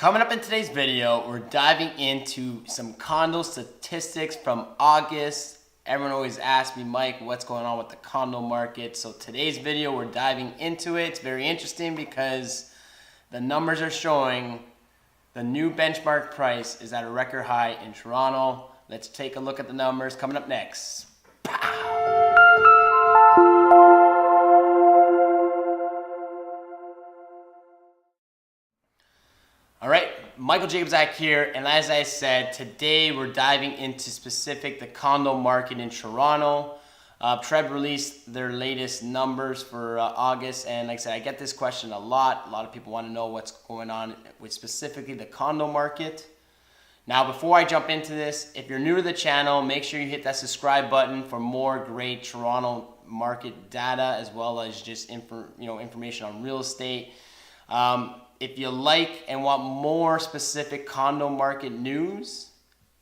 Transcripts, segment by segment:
Coming up in today's video, we're diving into some condo statistics from August. Everyone always asks me, Mike, what's going on with the condo market? So today's video, we're diving into it. It's very interesting because the numbers are showing the new benchmark price is at a record high in Toronto. Let's take a look at the numbers coming up next. All right, Michael Jacobzak here, and as I said, today we're diving into the condo market in Toronto. TREB released their latest numbers for August, and like I said, I get this question a lot. A lot of people want to know what's going on with specifically the condo market. Now, before I jump into this, if you're new to the channel, make sure you hit that subscribe button for more great Toronto market data, as well as just information on real estate. If you like and want more specific condo market news,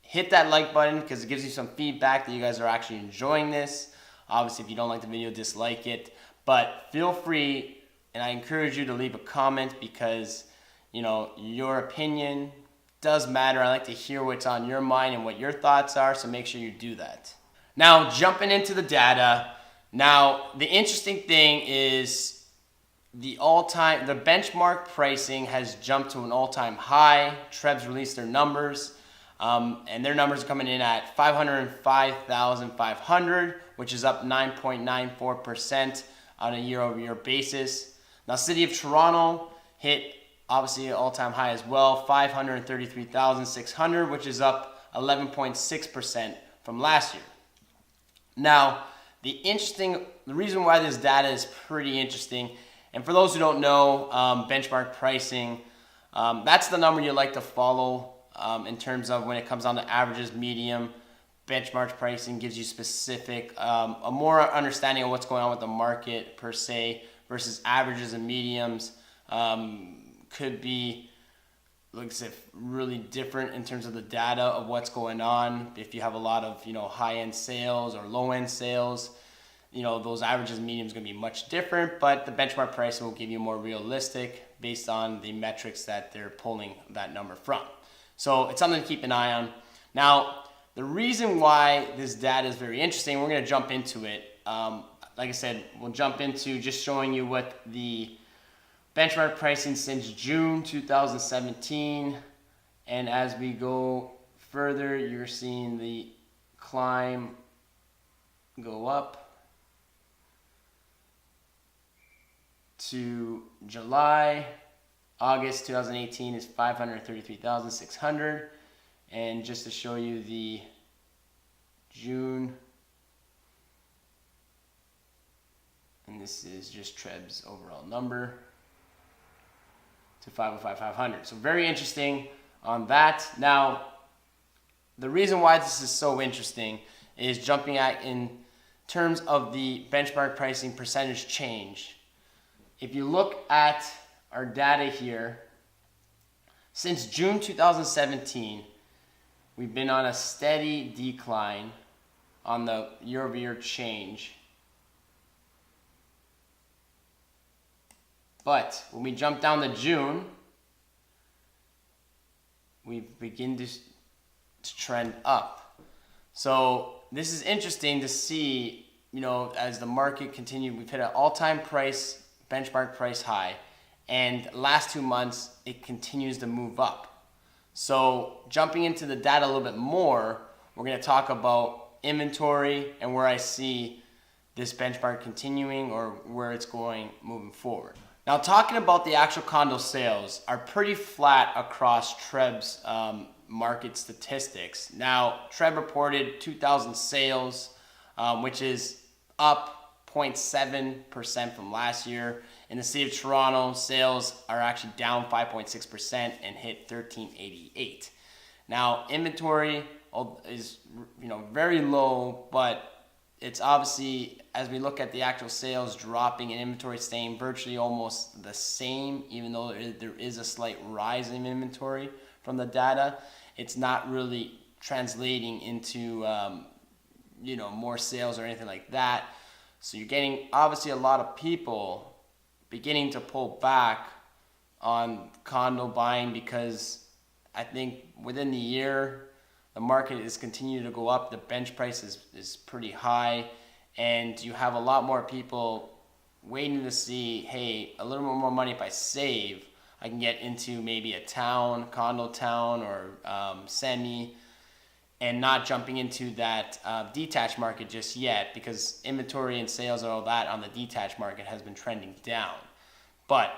hit that like button because it gives you some feedback that you guys are actually enjoying this. Obviously, if you don't like the video, dislike it. But feel free, and I encourage you to leave a comment because, your opinion does matter. I like to hear what's on your mind and what your thoughts are, so make sure you do that. Now, jumping into the data. Now, the interesting thing is the benchmark pricing has jumped to an all-time high. TREB's released their numbers, and their numbers are coming in at 505,500, which is up 9.94% on a year-over-year basis. Now, City of Toronto hit obviously an all-time high as well, 533,600, which is up 11.6% from last year. Now, the reason why this data is pretty interesting, and for those who don't know, benchmark pricing, that's the number you like to follow in terms of when it comes down to averages, medium. Benchmark pricing gives you specific, a more understanding of what's going on with the market per se, versus averages and mediums could be, like I said, really different in terms of the data of what's going on. If you have a lot of high-end sales or low-end sales, those averages and mediums are going to be much different, but the benchmark pricing will give you more realistic based on the metrics that they're pulling that number from. So it's something to keep an eye on. Now, the reason why this data is very interesting, we're going to jump into it. Like I said, we'll jump into just showing you what the benchmark pricing since June 2017, and as we go further, you're seeing the climb go up to July. August 2018 is 533,600, and just to show you the June, and this is just TREB's overall number, to 505,500. So very interesting on that. Now, the reason why this is so interesting is jumping at in terms of the benchmark pricing percentage change. If you look at our data here, since June 2017, we've been on a steady decline on the year-over-year change. But when we jump down to June, we begin to trend up. So this is interesting to see, as the market continued, we've hit an all-time benchmark price high, and last 2 months it continues to move up. So jumping into the data a little bit more, we're going to talk about inventory and where I see this benchmark continuing or where it's going moving forward. Now, talking about the actual condo sales are pretty flat across TREB's market statistics. Now, TREB reported 2,000 sales, which is up 0.7% from last year. In the City of Toronto, sales are actually down 5.6% and hit 1,388. Now, inventory is very low, but it's obviously, as we look at the actual sales dropping and inventory staying virtually almost the same, even though there is a slight rise in inventory from the data, it's not really translating into more sales or anything like that. So you're getting obviously a lot of people beginning to pull back on condo buying, because I think within the year the market is continuing to go up. The bench price is pretty high, and you have a lot more people waiting to see, hey, a little bit more money if I save, I can get into maybe a town, condo town, or semi, and not jumping into that detached market just yet, because inventory and sales and all that on the detached market has been trending down. But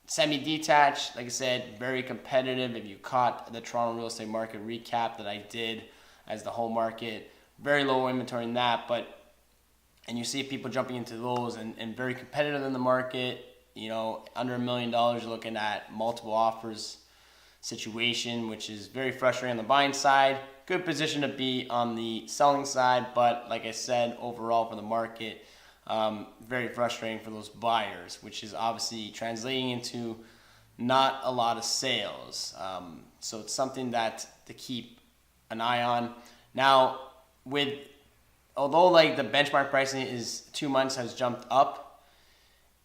semi-detached, like I said, very competitive. If you caught the Toronto real estate market recap that I did as the whole market, very low inventory in that, and you see people jumping into those and very competitive in the market. You know, under $1 million, you're looking at multiple offers situation, which is very frustrating on the buying side. Good position to be on the selling side, but like I said, overall for the market, very frustrating for those buyers, which is obviously translating into not a lot of sales. So it's something that to keep an eye on. Now, although like the benchmark pricing is 2 months has jumped up,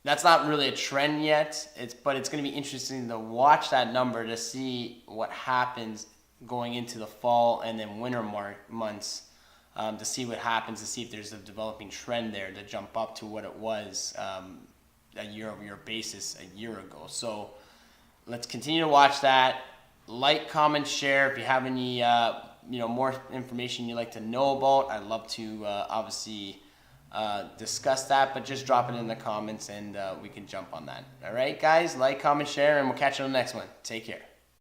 that's not really a trend yet. But it's going to be interesting to watch that number to see what happens going into the fall and then winter months, to see what happens, to see if there's a developing trend there to jump up to what it was a year-over-year basis a year ago. So let's continue to watch that. Like, comment, share. If you have any more information you'd like to know about, I'd love to obviously discuss that, but just drop it in the comments and we can jump on that. All right, guys, like, comment, share, and we'll catch you on the next one. Take care.